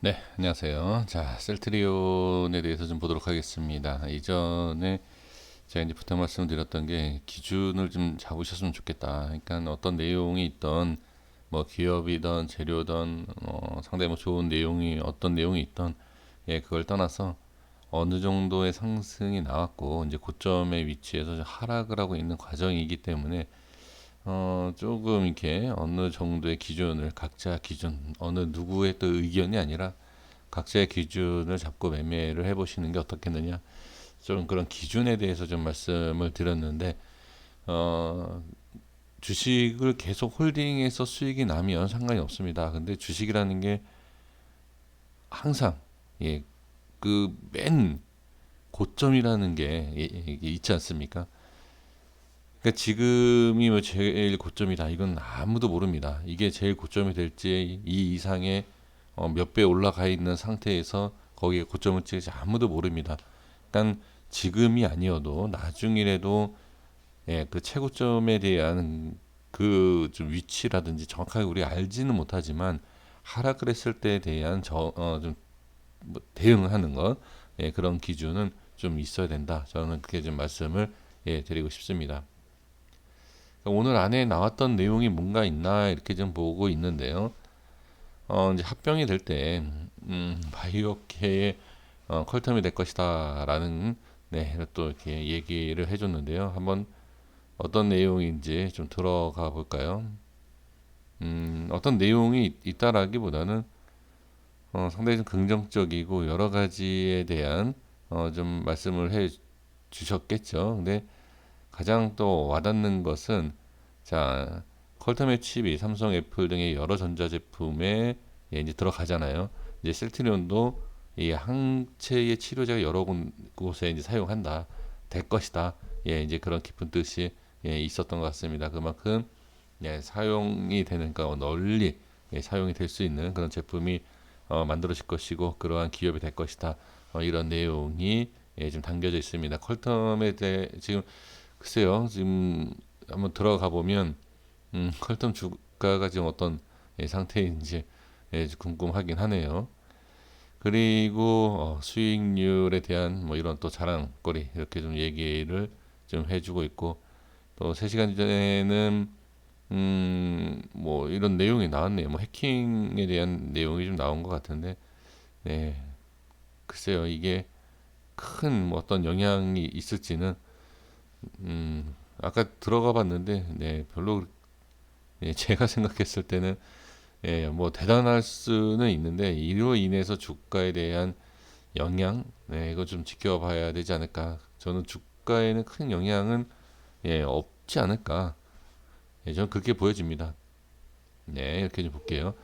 네, 안녕하세요. 자, 셀트리온에 대해서 좀 보도록 하겠습니다. 이전에 제가 이제 부터 말씀드렸던 게 기준을 좀 잡으셨으면 좋겠다. 그러니까 어떤 내용이 있던 뭐 기업이든 재료든 상당히 뭐 좋은 내용이 어떤 내용이 있던 그걸 떠나서 어느 정도의 상승이 나왔고 이제 고점의 위치에서 좀 하락을 하고 있는 과정이기 때문에 조금 이렇게 어느 정도의 기준을 각자 기준 어느 누구의 또 의견이 아니라 각자의 기준을 잡고 매매를 해보시는 게 어떻겠느냐. 좀 그런 기준에 대해서 좀 말씀을 드렸는데, 어, 주식을 계속 홀딩해서 수익이 나면 상관이 없습니다. 근데 주식이라는 게 항상, 예, 그 맨 고점이라는 게 있지 않습니까? 그러니까 지금이 뭐 제일 고점이다. 이건 아무도 모릅니다. 이게 제일 고점이 될지 이 이상의 몇 배 올라가 있는 상태에서 거기에 고점을 찍을지 아무도 모릅니다. 그러니까 지금이 아니어도 나중이라도 그 최고점에 대한 그 좀 위치라든지 정확하게 우리가 알지는 못하지만 하락을 했을 때에 대한 좀 뭐 대응하는 것 그런 기준은 좀 있어야 된다. 저는 그렇게 좀 말씀을 드리고 싶습니다. 오늘 안에 나왔던 내용이 뭔가 있나 이렇게 좀 보고 있는데요. 이제 합병이 될 때, 바이오케의 퀄텀이 될 것이다라는 또 이렇게 얘기를 해줬는데요. 한번 어떤 내용인지 좀 들어가 볼까요? 어떤 내용이 있다라기보다는 상당히 좀 긍정적이고 여러 가지에 대한 좀 말씀을 해 주셨겠죠. 근데 가장 또 와닿는 것은 자 퀄텀의 칩이 삼성, 애플 등의 여러 전자제품에 이제 들어가잖아요. 이제 셀트리온도 이 항체의 치료제가 여러 곳에 이제 사용한다 될 것이다. 이제 그런 깊은 뜻이 있었던 것 같습니다. 그만큼 사용이 되는 그러니까 널리 사용이 될 수 있는 그런 제품이 만들어질 것이고 그러한 기업이 될 것이다. 이런 내용이 좀 담겨져 있습니다. 퀄텀에 대해 지금 글쎄요. 지금 한번 들어가 보면 퀄텀 주가가 지금 어떤 상태인지 궁금하긴 하네요. 그리고 수익률에 대한 뭐 이런 또 자랑거리 이렇게 좀 얘기를 좀 해주고 있고 또 3시간 전에는 뭐 이런 내용이 나왔네요. 뭐 해킹에 대한 내용이 좀 나온 것 같은데 네 글쎄요 이게 큰 뭐 어떤 영향이 있을지는 아까 들어가 봤는데 별로 제가 생각했을 때는 뭐 대단할 수는 있는데 이로 인해서 주가에 대한 영향 이거 좀 지켜봐야 되지 않을까. 저는 주가에는 큰 영향은 없지 않을까. 저는 그렇게 보여집니다. 이렇게 좀 볼게요.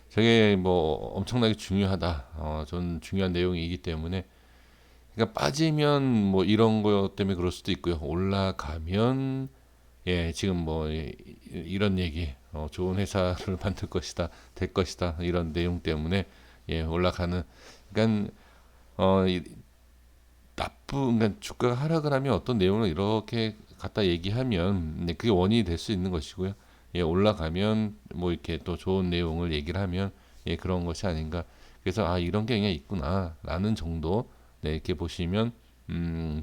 저게 뭐 엄청나게 중요하다. 저는 중요한 내용이기 때문에 그러니까 빠지면 뭐 이런 거 때문에 그럴 수도 있고요. 올라가면 지금 뭐 이런 얘기, 좋은 회사를 만들 것이다, 될 것이다 이런 내용 때문에 올라가는. 그러니까 이 그러니까 주가가 하락을 하면 어떤 내용을 이렇게 갖다 얘기하면 그게 원인이 될 수 있는 것이고요. 올라가면 뭐 이렇게 또 좋은 내용을 얘기를 하면 그런 것이 아닌가. 그래서 아 이런 게 그냥 있구나라는 정도 이렇게 보시면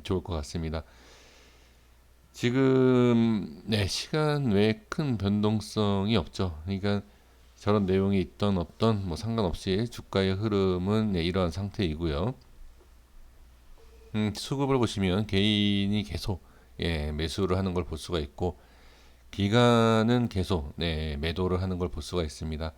좋을 것 같습니다. 지금 시간 외에 큰 변동성이 없죠. 그러니까 저런 내용이 있던 없던 뭐 상관없이 주가의 흐름은 이러한 상태이고요. 수급을 보시면 개인이 계속 매수를 하는 걸 볼 수가 있고 기관은 계속 매도를 하는 걸 볼 수가 있습니다.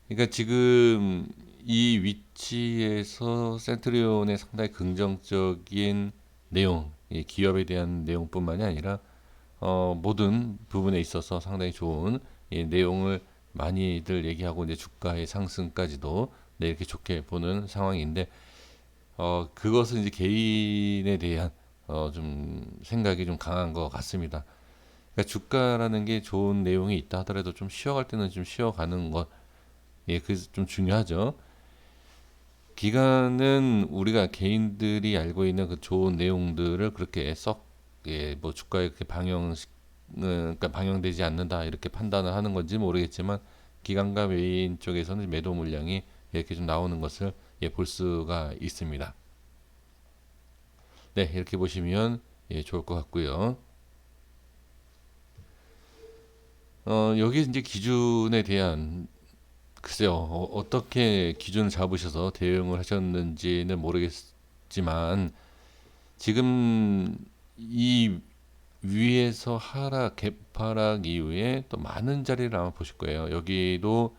그러니까 지금 이 위치에서 센트리온의 상당히 긍정적인 내용, 이 기업에 대한 내용뿐만이 아니라 모든 부분에 있어서 상당히 좋은 내용을 많이들 얘기하고 이제 주가의 상승까지도 이렇게 좋게 보는 상황인데 그것은 이제 개인에 대한 좀 생각이 좀 강한 것 같습니다. 그러니까 주가라는 게 좋은 내용이 있다 하더라도 좀 쉬어갈 때는 좀 쉬어가는 것, 그게 좀 중요하죠. 기간은 우리가 개인들이 알고 있는 그 좋은 내용들을 그렇게 썩, 뭐 주가에 그렇게 그러니까 방영되지 않는다 이렇게 판단을 하는 건지 모르겠지만 기관과 외인 쪽에서는 매도 물량이 이렇게 좀 나오는 것을 볼 수가 있습니다. 네, 이렇게 보시면 좋을 것 같고요. 여기 이제 기준에 대한 글쎄요, 어떻게 기준을 잡으셔서 대응을 하셨는지는 모르겠지만 지금 이 위에서 하락, 개파락 이후에 또 많은 자리를 아마 보실 거예요. 여기도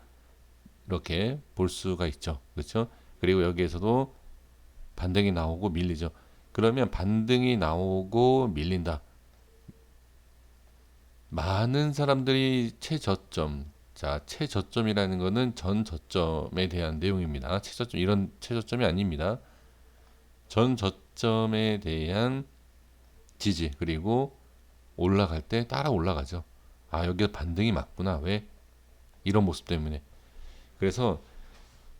이렇게 볼 수가 있죠. 그렇죠? 그리고 여기에서도 반등이 나오고 밀리죠. 그러면 반등이 나오고 밀린다. 많은 사람들이 최저점, 자, 최저점이라는 거는 전 저점에 대한 내용입니다. 최저점, 이런 최저점이 아닙니다. 전 저점에 대한 지지, 그리고 올라갈 때 따라 올라가죠. 아, 여기가 반등이 맞구나. 왜? 이런 모습 때문에. 그래서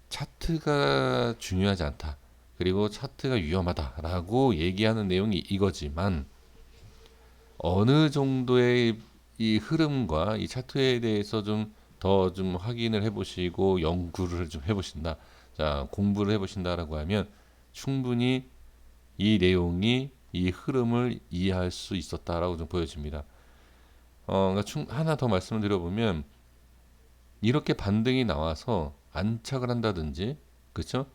차트가 중요하지 않다. 그리고 차트가 위험하다라고 얘기하는 내용이 이거지만 어느 정도의 이 흐름과 이 차트에 대해서 좀 더 좀 확인을 해보시고 연구를 좀 해보신다. 자, 공부를 해보신다라고 하면 충분히 이 내용이 이 흐름을 이해할 수 있었다라고 좀 보여집니다. 그러니까 하나 더 말씀을 드려보면 이렇게 반등이 나와서 안착을 한다든지, 그렇죠?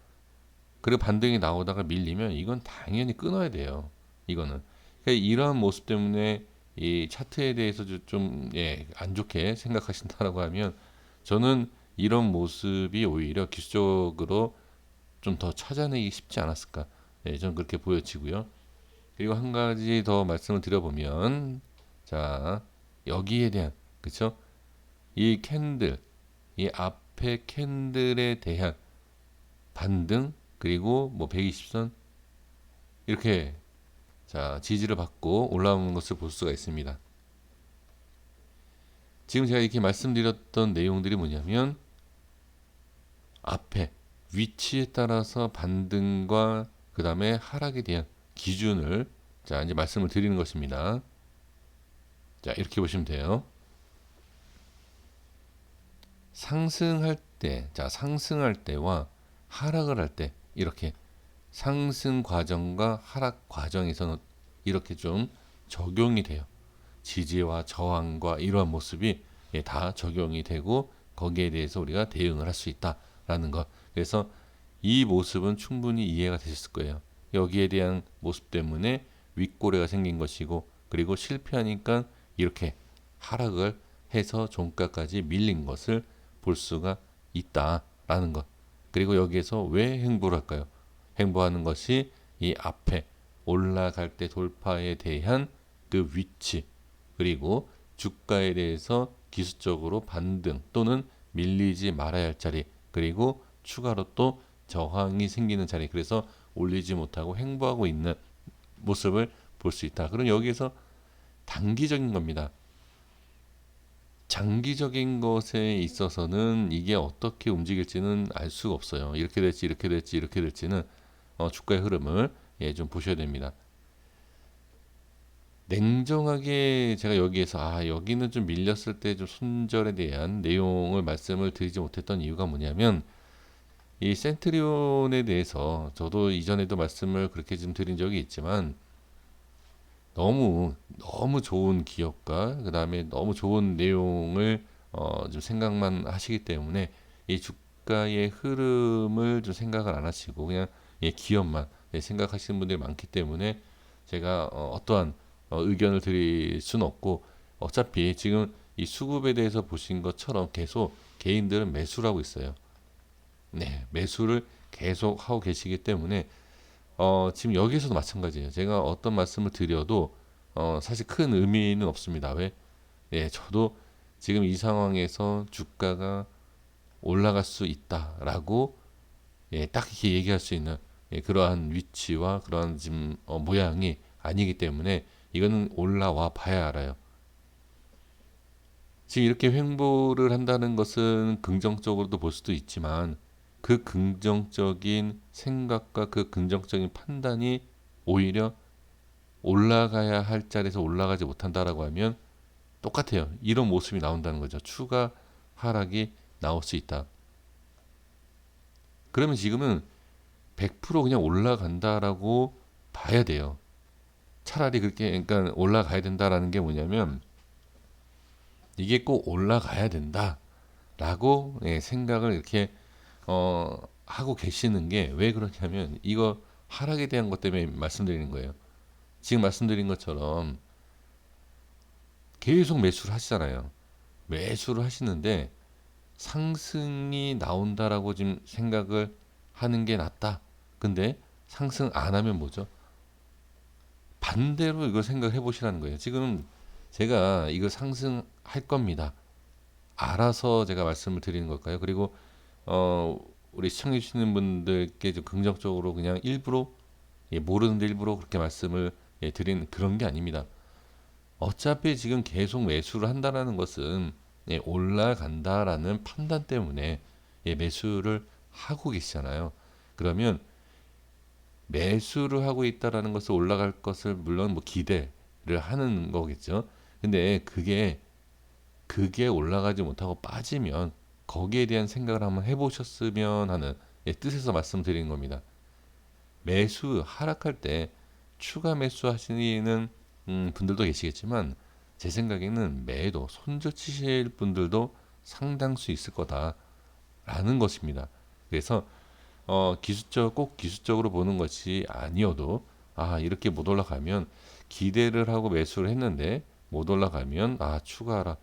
그리고 반등이 나오다가 밀리면 이건 당연히 끊어야 돼요. 이거는. 그러니까 이러한 모습 때문에 이 차트에 대해서 좀, 안 좋게 생각하신다라고 하면 저는 이런 모습이 오히려 기술적으로 좀 더 찾아내기 쉽지 않았을까. 저는 그렇게 보여지고요. 그리고 한 가지 더 말씀을 드려보면, 자, 여기에 대한, 그쵸? 이 캔들, 이 앞에 캔들에 대한 반등, 그리고 뭐 120선, 이렇게, 자, 지지를 받고 올라오는 것을 볼 수가 있습니다. 지금 제가 이렇게 말씀드렸던 내용들이 뭐냐면, 앞에 위치에 따라서 반등과 그 다음에 하락에 대한 기준을 자 이제 말씀을 드리는 것입니다. 자 이렇게 보시면 돼요. 상승할 때, 자 상승할 때와 하락을 할 때 이렇게 상승 과정과 하락 과정에서는 이렇게 좀 적용이 돼요. 지지와 저항과 이러한 모습이 다 적용이 되고 거기에 대해서 우리가 대응을 할 수 있다라는 것. 그래서 이 모습은 충분히 이해가 되셨을 거예요. 여기에 대한 모습 때문에 윗꼬리가 생긴 것이고 그리고 실패하니까 이렇게 하락을 해서 종가까지 밀린 것을 볼 수가 있다라는 것. 그리고 여기에서 왜 행보를 할까요? 행보하는 것이 이 앞에 올라갈 때 돌파에 대한 그 위치 그리고 주가에 대해서 기술적으로 반등 또는 밀리지 말아야 할 자리 그리고 추가로 또 저항이 생기는 자리 그래서 올리지 못하고 행보하고 있는 모습을 볼 수 있다. 그럼 여기에서 단기적인 겁니다. 장기적인 것에 있어서는 이게 어떻게 움직일지는 알 수가 없어요. 이렇게 될지 이렇게 될지 이렇게 될지는 주가의 흐름을 좀 보셔야 됩니다. 냉정하게 제가 여기에서 여기는 좀 밀렸을 때 좀 손절에 대한 내용을 말씀을 드리지 못했던 이유가 뭐냐면 이 센트리온에 대해서 저도 이전에도 말씀을 그렇게 좀 드린 적이 있지만 너무 좋은 기업과 그 다음에 너무 좋은 내용을 좀 생각만 하시기 때문에 이 주가의 흐름을 좀 생각을 안 하시고 그냥 기업만 생각하시는 분들이 많기 때문에 제가 어떠한 의견을 드릴 수는 없고 어차피 지금 이 수급에 대해서 보신 것처럼 계속 개인들은 매수를 하고 있어요. 네, 매수를 계속 하고 계시기 때문에 지금 여기서도 마찬가지예요. 제가 어떤 말씀을 드려도 사실 큰 의미는 없습니다. 왜? 저도 지금 이 상황에서 주가가 올라갈 수 있다라고 딱 이렇게 얘기할 수 있는 그러한 위치와 그러한 지금 모양이 아니기 때문에 이거는 올라와 봐야 알아요. 지금 이렇게 횡보를 한다는 것은 긍정적으로도 볼 수도 있지만 그 긍정적인 생각과 그 긍정적인 판단이 오히려 올라가야 할 자리에서 올라가지 못한다라고 하면 똑같아요. 이런 모습이 나온다는 거죠. 추가 하락이 나올 수 있다. 그러면 지금은 100% 그냥 올라간다라고 봐야 돼요. 차라리 그렇게 그러니까 올라가야 된다라는 게 뭐냐면 이게 꼭 올라가야 된다라고 생각을 이렇게 하고 계시는 게 왜 그러냐면 이거 하락에 대한 것 때문에 말씀드리는 거예요. 지금 말씀드린 것처럼 계속 매수를 하시잖아요. 매수를 하시는데 상승이 나온다라고 지금 생각을 하는 게 낫다. 근데 상승 안 하면 뭐죠? 반대로 이걸 생각해 보시라는 거예요. 지금 제가 이거 상승할 겁니다. 알아서 제가 말씀을 드리는 걸까요? 그리고 어, 우리 시청해 주시는 분들께 좀 긍정적으로 그냥 일부러 모르는데 일부러 그렇게 말씀을 드리는 그런 게 아닙니다. 어차피 지금 계속 매수를 한다라는 것은 올라간다라는 판단 때문에 매수를 하고 계시잖아요. 그러면 매수를 하고 있다라는 것을 올라갈 것을 물론 뭐 기대를 하는 거겠죠. 근데 그게 올라가지 못하고 빠지면 거기에 대한 생각을 한번 해보셨으면 하는 뜻에서 말씀드리는 겁니다. 매수 하락할 때 추가 매수하시는 분들도 계시겠지만 제 생각에는 매도 손절 치실 분들도 상당수 있을 거다라는 것입니다. 그래서 꼭 기술적으로 보는 것이 아니어도 이렇게 못 올라가면 기대를 하고 매수를 했는데 못 올라가면 추가라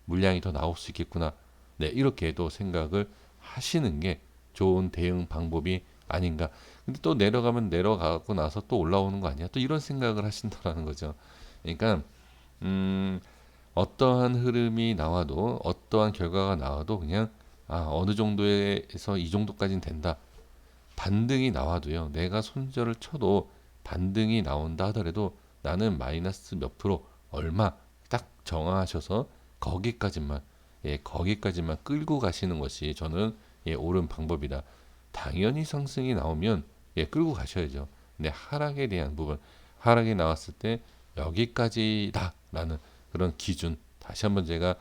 물량이 더 나올 수 있겠구나. 네, 이렇게도 생각을 하시는 게 좋은 대응 방법이 아닌가. 근데 또 내려가면 내려가고 나서 또 올라오는 거 아니야? 또 이런 생각을 하신다라는 거죠. 그러니까 어떠한 흐름이 나와도 어떠한 결과가 나와도 그냥 어느 정도에서 이 정도까지는 된다. 반등이 나와도요. 내가 손절을 쳐도 반등이 나온다 하더라도 나는 마이너스 몇 프로 얼마 딱 정하셔서 거기까지만 거기까지만 끌고 가시는 것이 저는 옳은 방법이다. 당연히 상승이 나오면 끌고 가셔야죠. 근데 하락에 대한 부분, 하락이 나왔을 때 여기까지다라는 그런 기준 다시 한번 제가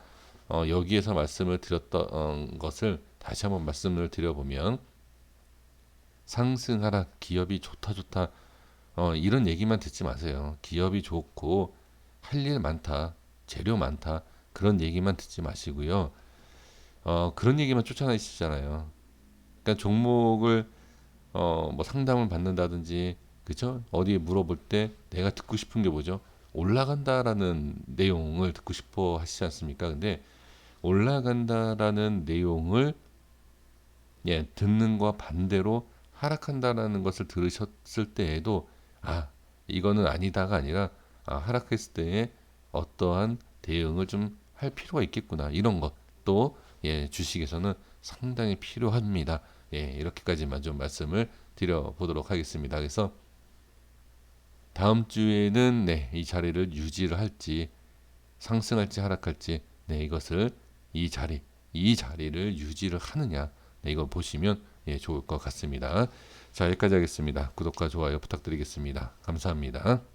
여기에서 말씀을 드렸던 것을 다시 한번 말씀을 드려보면 상승 하락 기업이 좋다 이런 얘기만 듣지 마세요. 기업이 좋고 할 일 많다 재료 많다 그런 얘기만 듣지 마시고요. 그런 얘기만 쫓아내시잖아요. 그러니까 종목을 뭐 상담을 받는다든지 그죠? 어디에 물어볼 때 내가 듣고 싶은 게 뭐죠? 올라간다라는 내용을 듣고 싶어 하시지 않습니까? 근데 올라간다라는 내용을 듣는 거 반대로 하락한다라는 것을 들으셨을 때에도 이거는 아니다가 아니라 하락했을 때에 어떠한 대응을 좀 할 필요가 있겠구나 이런 것도 주식에서는 상당히 필요합니다. 이렇게까지만 좀 말씀을 드려보도록 하겠습니다. 그래서 다음 주에는 이 자리를 유지를 할지 상승할지 하락할지 이것을 이 자리를 유지를 하느냐 이거 보시면 좋을 것 같습니다. 자, 여기까지 하겠습니다. 구독과 좋아요 부탁드리겠습니다. 감사합니다.